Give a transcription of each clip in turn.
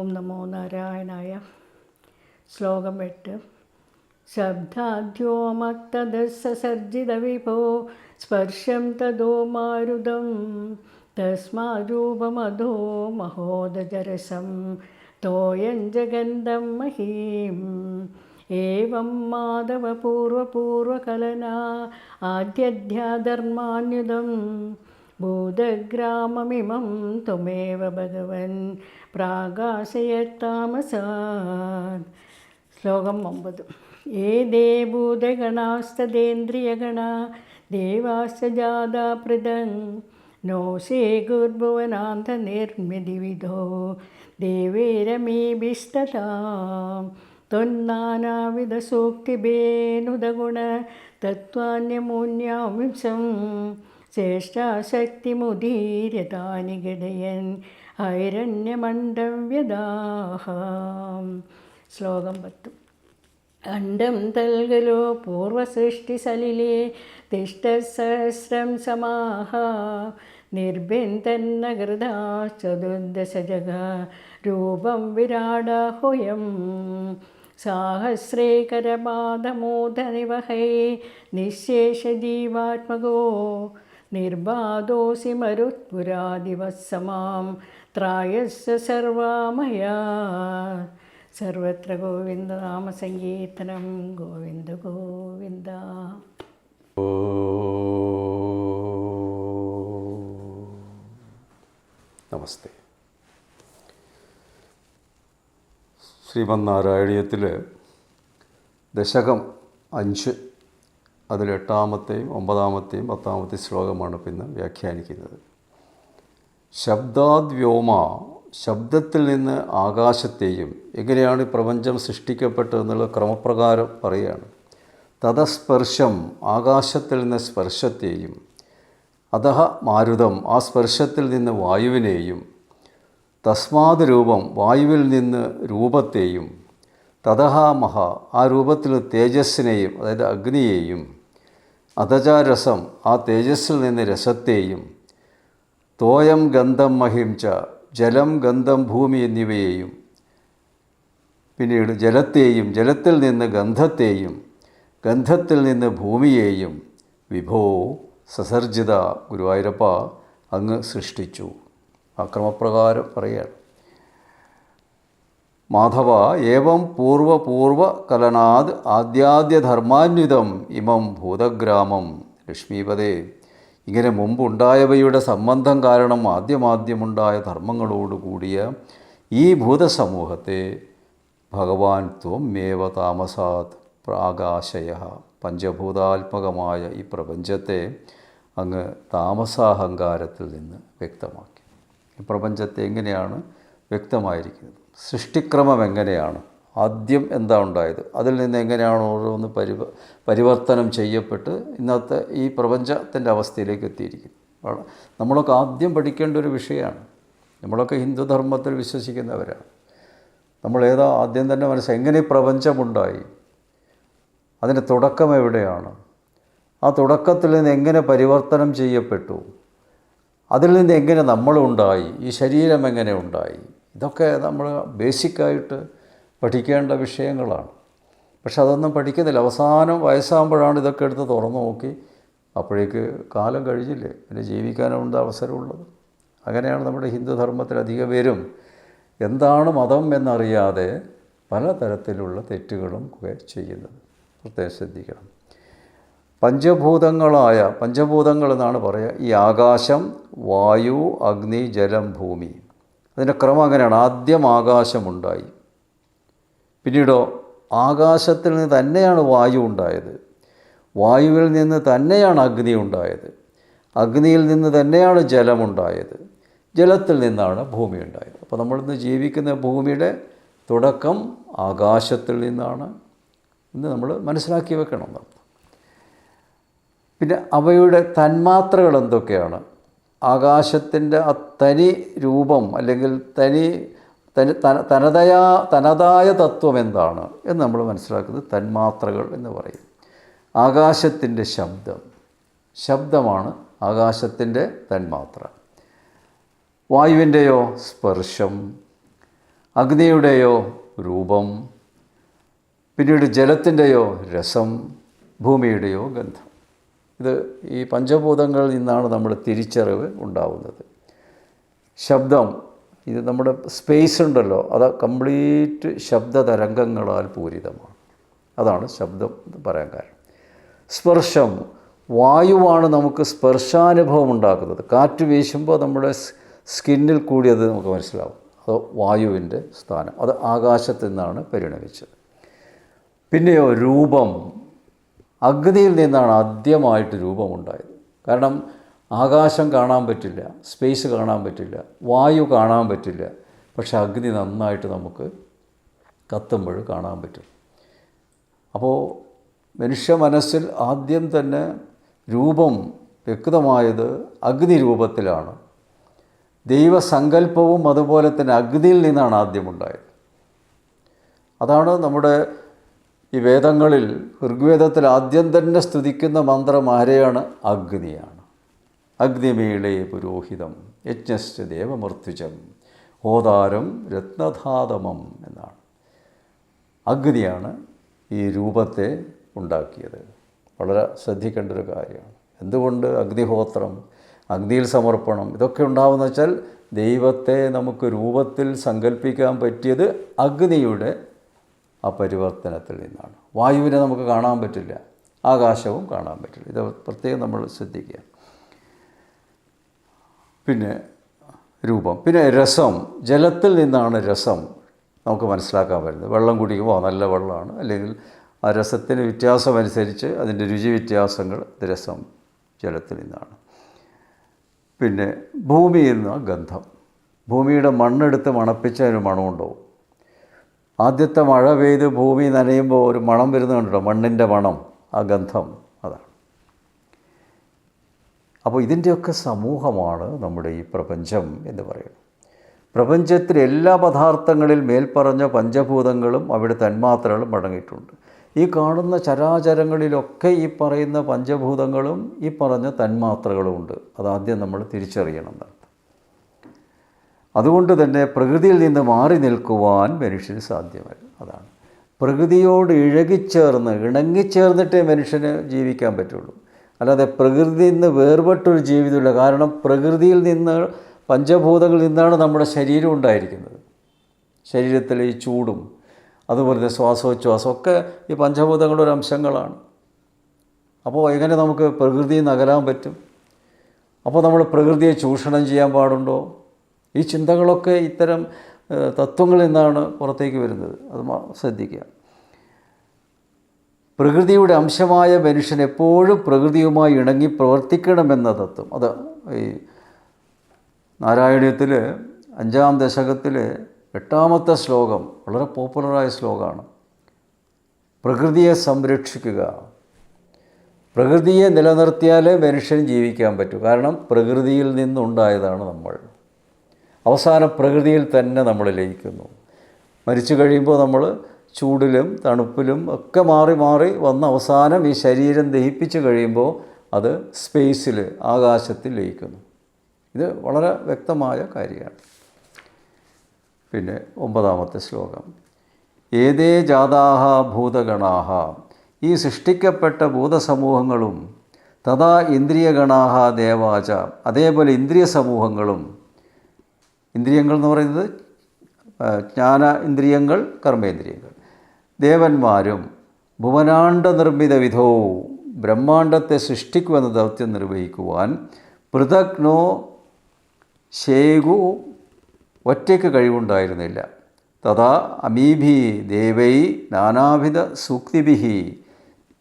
ഓം നമോ നാരായണായ. ശ്ലോകം 8. ശബ്ദാദ്യോമക്തദസസർജിതവിഭോ സ്പർശം തദോ മാരുതം തസ്മാരൂപമധോ മഹോദജരസം തോയം ജഗന്ധം മഹീം. ഏവം മാധവ പൂർവപൂർവകലനാ ആദ്യധ്യാധർമാന്യുതം ഭൂതഗ്രാമമിമം ത്വമേവ ഭഗവൻ പ്രാകാശയത്താമസാത്. ശ്ലോകം 9. ഏതേ ഭൂതഗണാസ്തദേന്ദ്രിയഗണാ ദേവാശ്ച ജാതാ പൃഥങ് നോ ശേഖുർഭുവനാന്തനിർമ്മിതിവിധോ ദേവൈരമീഭിസ്തഥാ ത്വന്നാനാവിധസൂക്തിഭേനുദഗുണ തത്വാന്യമൂന്യാംശം ശ്രേഷ്ഠാശക്തിമുദീര്യതാനി ഗടയൻ ഹൈരണ്യമണ്ഡം വ്യദാഹാം. ശ്ലോകം 10. അണ്ഡം തൽഗലോ പൂർവസൃഷ്ടിസലിലേ തിഷ്ടസഹസ്രം സമാഹ നിർബിന്ദന്നഗൃതാ ചതുർദശജഗ രൂപം വിരാടാഹുയം സാഹസ്രേകരപാദമോദനിവഹൈ നിശേഷജീവാത്മകോ നിർബാധോസി മരുത്പുരാദിവത്സമാം ത്രായസ്യ സർവാമയാ. സർവത്ര ഗോവിന്ദനാമസങ്കീർത്തനം. ഗോവിന്ദ ഗോവിന്ദ. നമസ്തേ. ശ്രീമന്നാരായണീയത്തിൽ ദശകം 5, അതിൽ 8-ാമത്തെയും 9-ാമത്തെയും 10-ാമത്തെയും ശ്ലോകമാണ് പിന്നെ വ്യാഖ്യാനിക്കുന്നത്. ശബ്ദാദ്വ്യോമ, ശബ്ദത്തിൽ നിന്ന് ആകാശത്തെയും, എങ്ങനെയാണ് ഈ പ്രപഞ്ചം സൃഷ്ടിക്കപ്പെട്ടതെന്നുള്ള ക്രമപ്രകാരം പറയുകയാണ്. തതസ്പർശം, ആകാശത്തിൽ നിന്ന് സ്പർശത്തെയും, അതഹ മാരുതം, ആ സ്പർശത്തിൽ നിന്ന് വായുവിനെയും, തസ്മാത് രൂപം, വായുവിൽ നിന്ന് രൂപത്തെയും, തതഹ മഹ, ആ രൂപത്തിൽ തേജസ്സിനെയും അതായത് അഗ്നിയെയും, അധചാരസം, ആ തേജസ്സിൽ നിന്ന് രസത്തെയും, തോയം ഗന്ധം മഹിംച, ജലം ഗന്ധം ഭൂമി എന്നിവയെയും, പിന്നീട് ജലത്തെയും, ജലത്തിൽ നിന്ന് ഗന്ധത്തെയും, ഗന്ധത്തിൽ നിന്ന് ഭൂമിയെയും വിഭോ സസർജിത, ഗുരുവായൂരപ്പ അങ്ങ് സൃഷ്ടിച്ചു. ആ ക്രമപ്രകാരം പറയുകയാണ്. മാധവ ഏവം പൂർവപൂർവകലനാദ് ആദ്യാദ്യധർമാന്വിതം ഇമം ഭൂതഗ്രാമം ലക്ഷ്മീപദേ, ഇങ്ങനെ മുമ്പുണ്ടായവയുടെ സംബന്ധം കാരണം ആദ്യമുണ്ടായ ധർമ്മങ്ങളോടുകൂടിയ ഈ ഭൂതസമൂഹത്തെ ഭഗവാൻ ത്വമേവ താമസാത് പ്രാകാശയ, പഞ്ചഭൂതാത്മകമായ ഈ പ്രപഞ്ചത്തെ അങ്ങ് താമസാഹങ്കാരത്തിൽ നിന്ന് വ്യക്തമാക്കി. ഈ പ്രപഞ്ചത്തെ എങ്ങനെയാണ് വ്യക്തമായിരിക്കുന്നത്, സൃഷ്ടിക്രമം എങ്ങനെയാണ്, ആദ്യം എന്താ ഉണ്ടായത്, അതിൽ നിന്ന് എങ്ങനെയാണ് ഓരോന്ന് പരിവർത്തനം ചെയ്യപ്പെട്ട് ഇന്നത്തെ ഈ പ്രപഞ്ചത്തിൻ്റെ അവസ്ഥയിലേക്ക് എത്തിയിരിക്കുന്നത്. നമ്മളൊക്കെ ആദ്യം പഠിക്കേണ്ട ഒരു വിഷയമാണ്. നമ്മളൊക്കെ ഹിന്ദുധർമ്മത്തിൽ വിശ്വസിക്കുന്നവരാണ്. നമ്മളേതാ ആദ്യം തന്നെ എങ്ങനെ ഈ പ്രപഞ്ചമുണ്ടായി, അതിൻ്റെ തുടക്കം എവിടെയാണ്, ആ തുടക്കത്തിൽ നിന്ന് എങ്ങനെ പരിവർത്തനം ചെയ്യപ്പെട്ടു, അതിൽ നിന്ന് എങ്ങനെ നമ്മളുണ്ടായി, ഈ ശരീരം എങ്ങനെ ഉണ്ടായി, ഇതൊക്കെ നമ്മൾ ബേസിക്കായിട്ട് പഠിക്കേണ്ട വിഷയങ്ങളാണ്. പക്ഷെ അതൊന്നും പഠിക്കുന്നില്ല. അവസാനം വയസ്സാകുമ്പോഴാണ് ഇതൊക്കെ എടുത്ത് തുറന്നു നോക്കി, അപ്പോഴേക്ക് കാലം കഴിഞ്ഞില്ലേ, പിന്നെ ജീവിക്കാനുണ്ട് അവസരമുള്ളത്. അങ്ങനെയാണ് നമ്മുടെ ഹിന്ദുധർമ്മത്തിൽ അധികം പേരും എന്താണ് മതം എന്നറിയാതെ പലതരത്തിലുള്ള തെറ്റുകളും ഒക്കെ ചെയ്യുന്നത്. പ്രത്യേകം ശ്രദ്ധിക്കണം. പഞ്ചഭൂതങ്ങൾ എന്നാണ് പറയുക. ഈ ആകാശം, വായു, അഗ്നി, ജലം, ഭൂമി, അതിൻ്റെ ക്രമം അങ്ങനെയാണ്. ആദ്യം ആകാശമുണ്ടായി, പിന്നീടോ ആകാശത്തിൽ നിന്ന് തന്നെയാണ് വായു ഉണ്ടായത്, വായുവിൽ നിന്ന് തന്നെയാണ് അഗ്നി ഉണ്ടായത്, അഗ്നിയിൽ നിന്ന് തന്നെയാണ് ജലമുണ്ടായത്, ജലത്തിൽ നിന്നാണ് ഭൂമി ഉണ്ടായത്. അപ്പോൾ നമ്മളിന്ന് ജീവിക്കുന്ന ഭൂമിയുടെ തുടക്കം ആകാശത്തിൽ നിന്നാണ് എന്ന് നമ്മൾ മനസ്സിലാക്കി വെക്കണം. പിന്നെ അവയുടെ തന്മാത്രകൾ എന്തൊക്കെയാണ്, ആകാശത്തിൻ്റെ ആ തനി രൂപം അല്ലെങ്കിൽ തനതായ തത്വം എന്താണ് എന്ന് നമ്മൾ മനസ്സിലാക്കുന്നത് തന്മാത്രകൾ എന്ന് പറയും. ആകാശത്തിൻ്റെ ശബ്ദമാണ് ആകാശത്തിൻ്റെ തന്മാത്ര. വായുവിൻ്റെയോ സ്പർശം, അഗ്നിയുടെയോ രൂപം, പിന്നീട് ജലത്തിൻ്റെയോ രസം, ഭൂമിയുടെയോ ഗന്ധം. ഇത് ഈ പഞ്ചഭൂതങ്ങളിൽ നിന്നാണ് നമ്മൾ തിരിച്ചറിവ് ഉണ്ടാവുന്നത്. ശബ്ദം, ഇത് നമ്മുടെ സ്പേസ് ഉണ്ടല്ലോ, അത് കംപ്ലീറ്റ് ശബ്ദതരംഗങ്ങളാൽ പൂരിതമാണ്. അതാണ് ശബ്ദം പറയാൻ കാരണം. സ്പർശം, വായുവാണ് നമുക്ക് സ്പർശാനുഭവം ഉണ്ടാക്കുന്നത്. കാറ്റ് വീശുമ്പോൾ നമ്മുടെ സ്കിന്നിൽ കൂടി അത് നമുക്ക് മനസ്സിലാവും. അത് വായുവിൻ്റെ സ്ഥാനം, അത് ആകാശത്തു നിന്നാണ് പരിണമിച്ചത്. പിന്നെയോ രൂപം, അഗ്നിയിൽ നിന്നാണ് ആദ്യമായിട്ട് രൂപമുണ്ടായത്. കാരണം ആകാശം കാണാൻ പറ്റില്ല, സ്പേസ് കാണാൻ പറ്റില്ല, വായു കാണാൻ പറ്റില്ല, പക്ഷെ അഗ്നി നന്നായിട്ട് നമുക്ക് കത്തുമ്പോൾ കാണാൻ പറ്റും. അപ്പോൾ മനുഷ്യ മനസ്സിൽ ആദ്യം തന്നെ രൂപം വ്യക്തമായത് അഗ്നി രൂപത്തിലാണ്. ദൈവസങ്കല്പവും അതുപോലെ തന്നെ അഗ്നിയിൽ നിന്നാണ് ആദ്യമുണ്ടായത്. അതാണ് നമ്മുടെ ഈ വേദങ്ങളിൽ, ഋഗ്വേദത്തിൽ ആദ്യം തന്നെ സ്തുതിക്കുന്ന മന്ത്രം ആരെയാണ്? അഗ്നിയാണ്. അഗ്നിമീളേ പുരോഹിതം യജ്ഞശ്ച ദേവമർത്തുജം ഹോതാരം രത്നധാതമം എന്നാണ്. അഗ്നിയാണ് ഈ രൂപത്തെ ഉണ്ടാക്കിയത്. വളരെ ശ്രദ്ധിക്കേണ്ട ഒരു കാര്യമാണ്. എന്തുകൊണ്ട് അഗ്നിഹോത്രം, അഗ്നിയിൽ സമർപ്പണം ഇതൊക്കെ ഉണ്ടാവുമെന്ന് വെച്ചാൽ ദൈവത്തെ നമുക്ക് രൂപത്തിൽ സങ്കല്പിക്കാൻ പറ്റിയത് അഗ്നിയുടെ ആ പരിവർത്തനത്തിൽ നിന്നാണ്. വായുവിനെ നമുക്ക് കാണാൻ പറ്റില്ല, ആകാശവും കാണാൻ പറ്റില്ല. ഇത് പ്രത്യേകം നമ്മൾ ശ്രദ്ധിക്കുക. പിന്നെ രൂപം, പിന്നെ രസം, ജലത്തിൽ നിന്നാണ് രസം നമുക്ക് മനസ്സിലാക്കാൻ പറ്റുന്നത്. വെള്ളം കുടിക്കുമ്പോൾ നല്ല വെള്ളമാണ്, അല്ലെങ്കിൽ ആ രസത്തിന് വ്യത്യാസമനുസരിച്ച് അതിൻ്റെ രുചി വ്യത്യാസങ്ങൾ, രസം ജലത്തിൽ നിന്നാണ്. പിന്നെ ഭൂമിയിൽ നിന്നാണ് ഗന്ധം. ഭൂമിയുടെ മണ്ണെടുത്ത് മണപ്പിച്ച ഒരു മണമുണ്ടാവും. ആദ്യത്തെ മഴ പെയ്ത് ഭൂമി നനയുമ്പോൾ ഒരു മണം വരുന്നുണ്ടല്ലോ, മണ്ണിൻ്റെ മണം, ആ ഗന്ധം, അതാണ്. അപ്പോൾ ഇതിൻ്റെയൊക്കെ സമൂഹമാണ് നമ്മുടെ ഈ പ്രപഞ്ചം എന്ന് പറയുന്നത്. പ്രപഞ്ചത്തിലെ എല്ലാ പദാർത്ഥങ്ങളിൽ മേൽപ്പറഞ്ഞ പഞ്ചഭൂതങ്ങളും അവിടെ തന്മാത്രകളും അടങ്ങിയിട്ടുണ്ട്. ഈ കാണുന്ന ചരാചരങ്ങളിലൊക്കെ ഈ പറയുന്ന പഞ്ചഭൂതങ്ങളും ഈ പറഞ്ഞ തന്മാത്രകളും ഉണ്ട്. അതാദ്യം നമ്മൾ തിരിച്ചറിയണം. അതുകൊണ്ട് തന്നെ പ്രകൃതിയിൽ നിന്ന് മാറി നിൽക്കുവാൻ മനുഷ്യന് സാധ്യമല്ല. അതാണ് പ്രകൃതിയോട് ഇണങ്ങിച്ചേർന്നിട്ടേ മനുഷ്യന് ജീവിക്കാൻ പറ്റുള്ളൂ. അല്ലാതെ പ്രകൃതിയിൽ നിന്ന് വേർപെട്ടൊരു ജീവിതമില്ല. കാരണം പ്രകൃതിയിൽ നിന്ന്, പഞ്ചഭൂതങ്ങളിൽ നിന്നാണ് നമ്മുടെ ശരീരം ഉണ്ടായിരിക്കുന്നത്. ശരീരത്തിലെ ഈ ചൂടും അതുപോലെ തന്നെ ശ്വാസോച്ഛ്വാസം ഒക്കെ ഈ പഞ്ചഭൂതങ്ങളുടെ ഒരു അംശങ്ങളാണ്. അപ്പോൾ എങ്ങനെ നമുക്ക് പ്രകൃതിയിൽ നിന്ന് അകലാൻ പറ്റും? അപ്പോൾ നമ്മൾ പ്രകൃതിയെ ചൂഷണം ചെയ്യാൻ പാടുണ്ടോ? ഈ ചിന്തകളൊക്കെ ഇത്തരം തത്വങ്ങളിൽ നിന്നാണ് പുറത്തേക്ക് വരുന്നത്. അത് ശ്രദ്ധിക്കുക. പ്രകൃതിയുടെ അംശമായ മനുഷ്യൻ എപ്പോഴും പ്രകൃതിയുമായി ഇണങ്ങി പ്രവർത്തിക്കണമെന്ന തത്വം, അത് ഈ നാരായണീയത്തിൽ 5-ാം ദശകത്തിൽ 8-ാമത്തെ ശ്ലോകം വളരെ പോപ്പുലറായ ശ്ലോകമാണ്. പ്രകൃതിയെ സംരക്ഷിക്കുക. പ്രകൃതിയെ നിലനിർത്തിയാലേ മനുഷ്യന് ജീവിക്കാൻ പറ്റൂ. കാരണം പ്രകൃതിയിൽ നിന്നുണ്ടായതാണ് നമ്മൾ. അവസാനം പ്രകൃതിയിൽ തന്നെ നമ്മൾ ലയിക്കുന്നു. മരിച്ചു കഴിയുമ്പോൾ നമ്മൾ ചൂടിലും തണുപ്പിലും ഒക്കെ മാറി മാറി വന്ന് അവസാനം ഈ ശരീരം ദഹിപ്പിച്ച് കഴിയുമ്പോൾ അത് സ്പേസിൽ, ആകാശത്തിൽ ലയിക്കുന്നു. ഇത് വളരെ വ്യക്തമായ കാര്യമാണ്. പിന്നെ 9-ാമത്തെ ശ്ലോകം, ഏതേ ജാതാഹ ഭൂതഗണാഹ, ഈ സൃഷ്ടിക്കപ്പെട്ട ഭൂതസമൂഹങ്ങളും തഥാ ഇന്ദ്രിയഗണാഹ ദേവാച, അതേപോലെ ഇന്ദ്രിയ സമൂഹങ്ങളും, ഇന്ദ്രിയങ്ങൾ എന്ന് പറയുന്നത് ജ്ഞാന ഇന്ദ്രിയങ്ങൾ, കർമ്മേന്ദ്രിയങ്ങൾ, ദേവന്മാരും ഭുവനാണ്ഡ നിർമ്മിത വിധവും ബ്രഹ്മാണ്ഡത്തെ സൃഷ്ടിക്കുമെന്ന ദൗത്യം നിർവഹിക്കുവാൻ പൃഥഗ്നോ ശേകു ഒറ്റയ്ക്ക് കഴിവുണ്ടായിരുന്നില്ല. തഥാ അമീഭി ദേവൈ നാനാവിധ സൂക്തിഭിഹി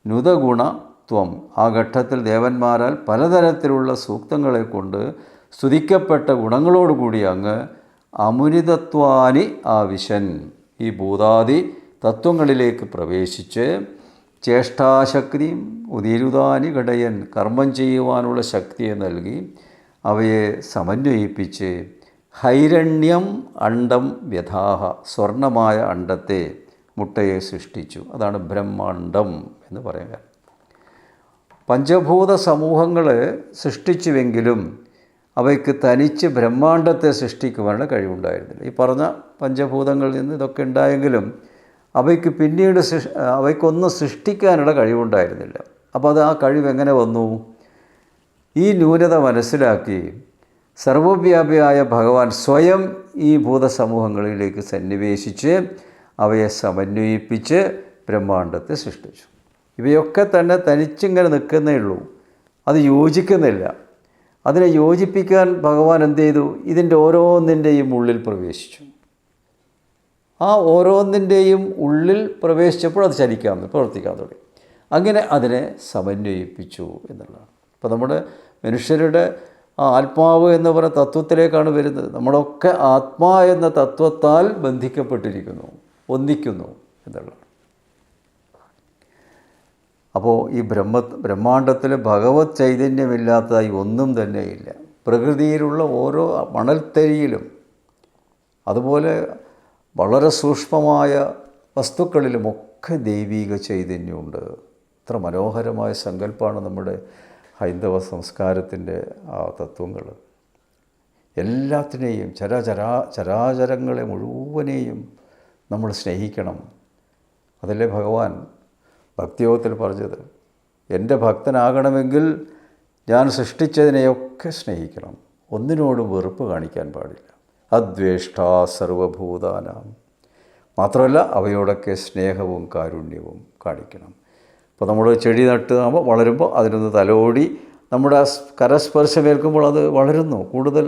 നുതഗുണത്വം, ആ ഘട്ടത്തിൽ ദേവന്മാരാൽ പലതരത്തിലുള്ള സൂക്തങ്ങളെ കൊണ്ട് സ്തുതിക്കപ്പെട്ട ഗുണങ്ങളോടുകൂടി അങ്ങ് അമുനിതത്വാനി ആവിശൻ, ഈ ഭൂതാദി തത്വങ്ങളിലേക്ക് പ്രവേശിച്ച് ചേഷ്ടാശക്തിയും ഉദിരുതാനി ഘടയൻ, കർമ്മം ചെയ്യുവാനുള്ള ശക്തിയെ നൽകി അവയെ സമന്വയിപ്പിച്ച് ഹൈരണ്യം അണ്ഡം വ്യഥാഹ, സ്വർണമായ അണ്ഡത്തെ, മുട്ടയെ സൃഷ്ടിച്ചു. അതാണ് ബ്രഹ്മാണ്ഡം എന്ന് പറയുക. പഞ്ചഭൂത സമൂഹങ്ങളെ സൃഷ്ടിച്ചുവെങ്കിലും അവയ്ക്ക് തനിച്ച് ബ്രഹ്മാണ്ടത്തെ സൃഷ്ടിക്കുവാനുള്ള കഴിവുണ്ടായിരുന്നില്ല. ഈ പറഞ്ഞ പഞ്ചഭൂതങ്ങളിൽ നിന്ന് ഇതൊക്കെ ഉണ്ടായെങ്കിലും അവയ്ക്ക് പിന്നീട് അവയ്ക്കൊന്നും സൃഷ്ടിക്കാനുള്ള കഴിവുണ്ടായിരുന്നില്ല. അപ്പോൾ അത് ആ കഴിവ് എങ്ങനെ വന്നു? ഈ ന്യൂനത മനസ്സിലാക്കി സർവവ്യാപിയായ ഭഗവാൻ സ്വയം ഈ ഭൂതസമൂഹങ്ങളിലേക്ക് സന്നിവേശിച്ച് അവയെ സമന്വയിപ്പിച്ച് ബ്രഹ്മാണ്ടത്തെ സൃഷ്ടിച്ചു. ഇവയൊക്കെ തന്നെ തനിച്ചിങ്ങനെ നിൽക്കുന്നേ ഉള്ളൂ, അത് യോജിക്കുന്നില്ല. അതിനെ യോജിപ്പിക്കാൻ ഭഗവാൻ എന്ത് ചെയ്തു? ഇതിൻ്റെ ഓരോന്നിൻ്റെയും ഉള്ളിൽ പ്രവേശിച്ചു. ആ ഓരോന്നിൻ്റെയും ഉള്ളിൽ പ്രവേശിച്ചപ്പോൾ അത് പ്രവർത്തിക്കാൻ തുടങ്ങി. അങ്ങനെ അതിനെ സമന്വയിപ്പിച്ചു എന്നുള്ളതാണ്. അപ്പോൾ നമ്മുടെ മനുഷ്യരുടെ ആത്മാവ് എന്ന് പറയുന്ന തത്വത്തിലേക്കാണ് വരുന്നത്. നമ്മളൊക്കെ ആത്മാ എന്ന തത്വത്താൽ ബന്ധിക്കപ്പെട്ടിരിക്കുന്നു, ഒന്നിക്കുന്നു എന്നുള്ളതാണ്. അപ്പോൾ ഈ ബ്രഹ്മാണ്ടത്തിൽ ഭഗവത് ചൈതന്യമില്ലാത്തതായി ഒന്നും തന്നെയില്ല. പ്രകൃതിയിലുള്ള ഓരോ മണൽത്തരിയിലും അതുപോലെ വളരെ സൂക്ഷ്മമായ വസ്തുക്കളിലുമൊക്കെ ദൈവീക ചൈതന്യമുണ്ട്. ഇത്ര മനോഹരമായ സങ്കല്പമാണ് നമ്മുടെ ഹൈന്ദവ സംസ്കാരത്തിൻ്റെ ആ തത്വങ്ങൾ. എല്ലാത്തിനെയും ചരാചരങ്ങളെ മുഴുവനെയും നമ്മൾ സ്നേഹിക്കണം. അതല്ലേ ഭഗവാൻ ഭക്തിയോഗത്തിൽ പറഞ്ഞത്, എൻ്റെ ഭക്തനാകണമെങ്കിൽ ഞാൻ സൃഷ്ടിച്ചതിനെയൊക്കെ സ്നേഹിക്കണം, ഒന്നിനോടും വെറുപ്പ് കാണിക്കാൻ പാടില്ല. അദ്വേഷ്ടാ സർവഭൂതാനാം, മാത്രമല്ല അവയോടൊക്കെ സ്നേഹവും കാരുണ്യവും കാണിക്കണം. ഇപ്പോൾ നമ്മൾ ചെടി നട്ട് വളരുമ്പോൾ അതിനൊന്ന് തലോടി നമ്മുടെ കരസ്പർശമേൽക്കുമ്പോൾ അത് വളരുന്നു, കൂടുതൽ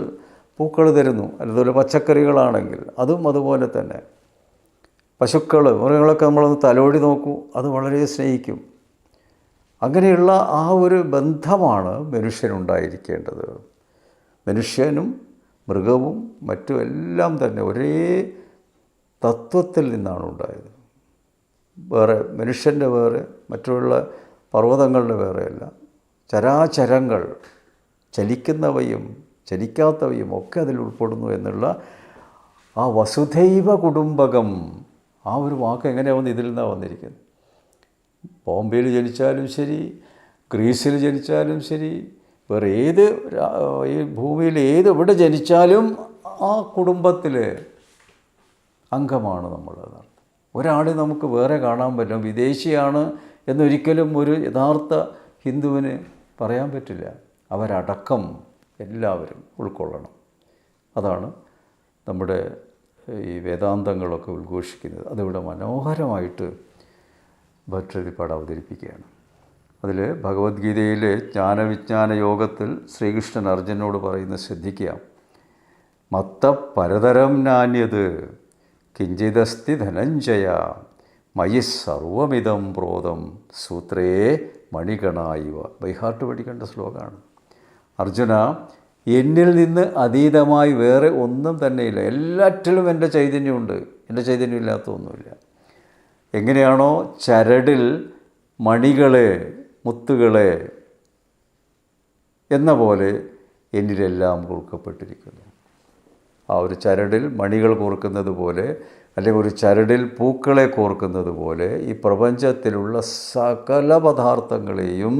പൂക്കൾ തരുന്നു. അതുപോലെ പച്ചക്കറികളാണെങ്കിൽ അതും അതുപോലെ തന്നെ. പശുക്കൾ, മൃഗങ്ങളൊക്കെ നമ്മളൊന്ന് തലോടി നോക്കൂ, അത് വളരെ സ്നേഹിക്കും. അങ്ങനെയുള്ള ആ ഒരു ബന്ധമാണ് മനുഷ്യനുണ്ടായിരിക്കേണ്ടത്. മനുഷ്യനും മൃഗവും മറ്റുമെല്ലാം തന്നെ ഒരേ തത്വത്തിൽ നിന്നാണ് ഉണ്ടായത്. വേറെ മനുഷ്യൻ്റെ വേറെ, മറ്റുള്ള പർവ്വതങ്ങളുടെ വേറെയല്ല. ചരാചരങ്ങൾ, ചലിക്കുന്നവയും ചലിക്കാത്തവയും ഒക്കെ അതിൽ ഉൾപ്പെടുന്നു എന്നുള്ള ആ വസുധൈവ കുടുംബകം, ആ ഒരു വാക്ക് എങ്ങനെയാവുന്ന ഇതിൽ നിന്നാണ് വന്നിരിക്കുന്നത്. ബോംബെയിൽ ജനിച്ചാലും ശരി, ഗ്രീസിൽ ജനിച്ചാലും ശരി, വേറെ ഏത് ഈ ഭൂമിയിൽ എവിടെ ജനിച്ചാലും ആ കുടുംബത്തിലെ അംഗമാണ് നമ്മളതാണ്. ഒരാളെ നമുക്ക് വേറെ കാണാൻ പറ്റും. വിദേശിയാണ് എന്നൊരിക്കലും ഒരു യഥാർത്ഥ ഹിന്ദുവിന് പറയാൻ പറ്റില്ല. അവരടക്കം എല്ലാവരും ഉൾക്കൊള്ളണം. അതാണ് നമ്മുടെ ഈ വേദാന്തങ്ങളൊക്കെ ഉദ്ഘോഷിക്കുന്നത്. അതിവിടെ മനോഹരമായിട്ട് ഭട്ടതിരിപ്പാട് അവതരിപ്പിക്കുകയാണ്. അതിൽ ഭഗവത്ഗീതയിലെ ജ്ഞാനവിജ്ഞാന യോഗത്തിൽ ശ്രീകൃഷ്ണൻ അർജുനോട് പറയുന്നത് ശ്രദ്ധിക്കുക. മത്ത പരതരം നാന്യത് കിഞ്ചിദസ്തി ധനഞ്ജയ മയി സർവമിതം പ്രോതം സൂത്രേ മണികണായിവ. ബൈഹാർട്ട് പഠിക്കേണ്ട ശ്ലോകമാണ്. അർജുന, എന്നിൽ നിന്ന് അതീതമായി വേറെ ഒന്നും തന്നെയില്ല. എല്ലാറ്റിലും എൻ്റെ ചൈതന്യമുണ്ട്, എൻ്റെ ചൈതന്യമില്ലാത്ത ഒന്നുമില്ല. എങ്ങനെയാണോ ചരടിൽ മണികളെ, മുത്തുകളെ എന്ന പോലെ എന്നിലെല്ലാം കോർക്കപ്പെട്ടിരിക്കുന്നു. ആ ഒരു ചരടിൽ മണികൾ കോർക്കുന്നത് പോലെ, അല്ലെങ്കിൽ ഒരു ചരടിൽ പൂക്കളെ കോർക്കുന്നത് പോലെ ഈ പ്രപഞ്ചത്തിലുള്ള സകല പദാർത്ഥങ്ങളെയും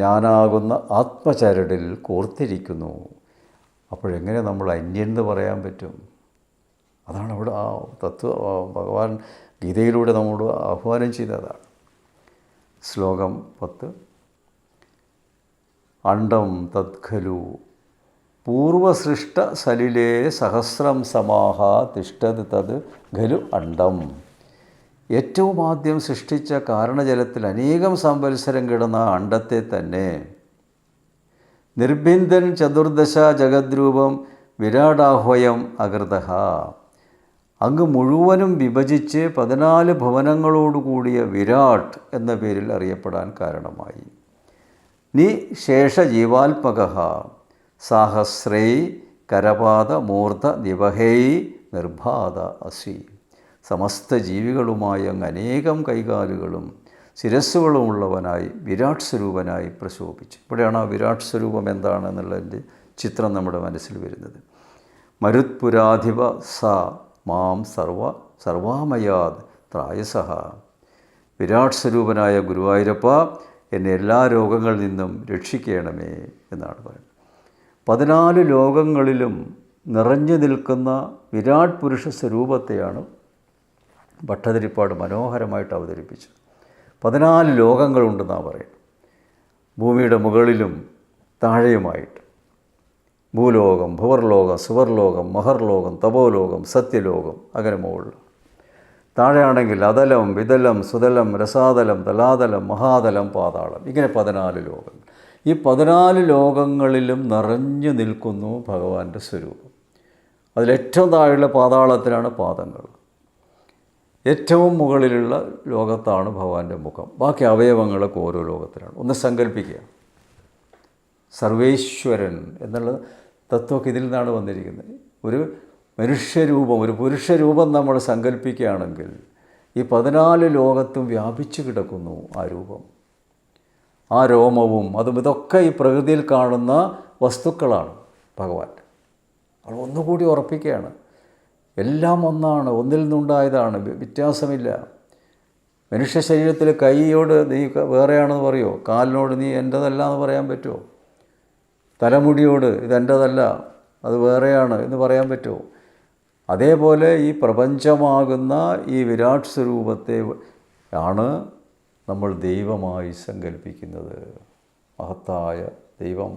ഞാനാകുന്ന ആത്മചരടിൽ കോർത്തിരിക്കുന്നു. അപ്പോഴെങ്ങനെ നമ്മൾ അന്യനെന്ന് പറയാൻ പറ്റും? അതാണ് അവിടെ ആ ഭഗവാൻ ഗീതയിലൂടെ നമ്മോട് ആഹ്വാനം ചെയ്തതാണ്. ശ്ലോകം 10. അണ്ഡം തദ്ഖലു പൂർവസൃഷ്ട സലിലേ സഹസ്രം സമാഹ തിഷ്ഠത് തത് ഖലു അണ്ഡം. ഏറ്റവും ആദ്യം സൃഷ്ടിച്ച കാരണജലത്തിൽ അനേകം സംവത്സരം കിടന്ന അണ്ഡത്തെ തന്നെ നിർബിന്ദൻ ചതുർദശ ജഗദ്രൂപം വിരാടാഹ്വയം അകൃതഃ, അങ്ങ് മുഴുവനും വിഭജിച്ച് 14 ഭുവനങ്ങളോടുകൂടിയ വിരാട് എന്ന പേരിൽ അറിയപ്പെടാൻ കാരണമായി. നി ശേഷജീവാത്മകഃ സാഹസ്രൈ കരപാത മൂർധ ദിവഹൈ നിർബാധ അസി. സമസ്ത ജീവികളുമായി അങ്ങ് അനേകം കൈകാലുകളും ശിരസ്സുകളുമുള്ളവനായി വിരാട് സ്വരൂപനായി പ്രശോഭിച്ചു. ഇവിടെയാണ് ആ വിരാട് സ്വരൂപം എന്താണെന്നുള്ളതിൻ്റെ ചിത്രം നമ്മുടെ മനസ്സിൽ വരുന്നത്. മരുത്പുരാധിപ സ മാം സർവാമയാത് ത്രായസഹ. വിരാട് സ്വരൂപനായ ഗുരുവായൂരപ്പ, എന്നെ എല്ലാ രോഗങ്ങളിൽ നിന്നും രക്ഷിക്കണമേ എന്നാണ് പറയുന്നത്. 14 ലോകങ്ങളിലും നിറഞ്ഞു നിൽക്കുന്ന വിരാട് പുരുഷ സ്വരൂപത്തെയാണ് ഭട്ടതിരിപ്പാട് മനോഹരമായിട്ട് അവതരിപ്പിച്ചത്. 14 ലോകങ്ങളുണ്ടെന്നാണ് പറയുന്നത്. ഭൂമിയുടെ മുകളിലും താഴെയുമായിട്ട് ഭൂലോകം, ഭുവർലോകം, സുവർലോകം, മഹർലോകം, തപോലോകം, സത്യലോകം, അങ്ങനെ മുകളിൽ. താഴെയാണെങ്കിൽ അതലം, വിതലം, സുതലം, രസാതലം, തലാതലം, മഹാതലം, പാതാളം, ഇങ്ങനെ 14 ലോകങ്ങൾ. ഈ 14 ലോകങ്ങളിലും നിറഞ്ഞു നിൽക്കുന്നു ഭഗവാന്റെ സ്വരൂപം. അതിലേറ്റവും താഴെയുള്ള പാതാളത്തിലാണ് പാദങ്ങൾ. ഏറ്റവും മുകളിലുള്ള ലോകത്താണ് ഭഗവാന്റെ മുഖം. ബാക്കി അവയവങ്ങളൊക്കെ ഓരോ ലോകത്തിലാണ്. ഒന്ന് സങ്കല്പിക്കുക, സർവേശ്വരൻ എന്നുള്ള തത്വമൊക്കെ ഇതിൽ നിന്നാണ് വന്നിരിക്കുന്നത്. ഒരു മനുഷ്യരൂപം, ഒരു പുരുഷരൂപം നമ്മൾ സങ്കല്പിക്കുകയാണെങ്കിൽ ഈ 14 ലോകത്തും വ്യാപിച്ചു കിടക്കുന്നു ആ രൂപം. ആ രോമവും അതും ഇതൊക്കെ ഈ പ്രകൃതിയിൽ കാണുന്ന വസ്തുക്കളാണ് ഭഗവാൻ. അത് ഒന്നുകൂടി ഉറപ്പിക്കുകയാണ്, എല്ലാം ഒന്നാണ്, ഒന്നിൽ നിന്നുണ്ടായതാണ്, വ്യത്യാസമില്ല. മനുഷ്യ ശരീരത്തിൽ കൈയോട് നീ വേറെയാണെന്ന് പറയുമോ? കാലിനോട് നീ എൻ്റെതല്ല എന്ന് പറയാൻ പറ്റുമോ? തലമുടിയോട് ഇതെൻ്റെതല്ല, അത് വേറെയാണ് എന്ന് പറയാൻ പറ്റുമോ? അതേപോലെ ഈ പ്രപഞ്ചമാകുന്ന ഈ വിരാട് സ്വരൂപത്തെ ആണ് നമ്മൾ ദൈവമായി സങ്കല്പിക്കുന്നത്. മഹത്തായ ദൈവം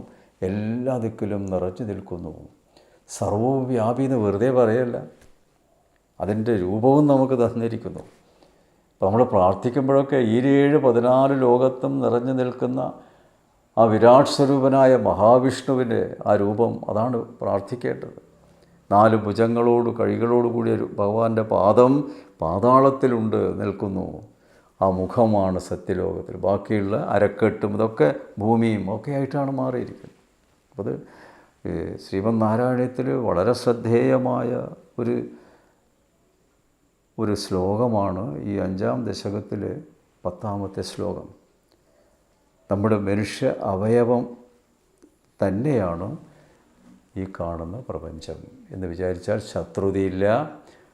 എല്ലാ ദിക്കിലും നിറഞ്ഞു നിൽക്കുന്നു. സർവ്വവ്യാപി എന്ന് വെറുതെ പറയല്ല, അതിൻ്റെ രൂപവും നമുക്ക് തന്നിരിക്കുന്നു. അപ്പോൾ നമ്മൾ പ്രാർത്ഥിക്കുമ്പോഴൊക്കെ ഈ 14 ലോകത്തും നിറഞ്ഞു നിൽക്കുന്ന ആ വിരാട് സ്വരൂപനായ മഹാവിഷ്ണുവിൻ്റെ ആ രൂപം, അതാണ് പ്രാർത്ഥിക്കേണ്ടത്. 4 ഭുജങ്ങളോട് കൈകളോട് കൂടിയ ഭഗവാന്റെ പാദം പാതാളത്തിലുണ്ട് നിൽക്കുന്നു. ആ മുഖമാണ് സത്യലോകത്തിൽ. ബാക്കിയുള്ള അരക്കെട്ടും ഇതൊക്കെ ഭൂമിയും ഒക്കെ ആയിട്ടാണ് മാറിയിരിക്കുന്നത്. അപ്പോൾ അത് ശ്രീമദ് നാരായണീയത്തിൽ വളരെ ശ്രദ്ധേയമായ ഒരു ശ്ലോകമാണ് ഈ 5-ാം ദശകത്തിലെ 10ാമത്തെ ശ്ലോകം. നമ്മുടെ മനുഷ്യ അവയവം തന്നെയാണ് ഈ കാണുന്ന പ്രപഞ്ചം എന്ന് വിചാരിച്ചാൽ ശത്രുതയില്ല,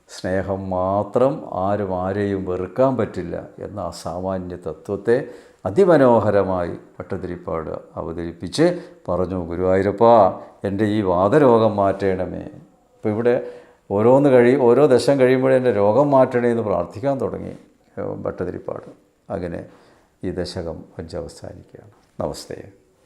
സ്നേഹം മാത്രം, ആരും ആരെയും വെറുക്കാൻ പറ്റില്ല എന്ന അസാമാന്യ തത്വത്തെ അതിമനോഹരമായി ഭട്ടതിരിപ്പാട് അവതരിപ്പിച്ച് പറഞ്ഞു, ഗുരുവായൂരപ്പാ എൻ്റെ ഈ വാതരോഗം മാറ്റണമേ. ഇപ്പോൾ ഇവിടെ ഓരോ ദശം കഴിയുമ്പോഴേ എൻ്റെ രോഗം മാറ്റണേ എന്ന് പ്രാർത്ഥിക്കാൻ തുടങ്ങി ഭട്ടതിരിപ്പാട്. അങ്ങനെ ഈ ദശകം 5 അവസാനിക്കുകയാണ്. നമസ്തേ.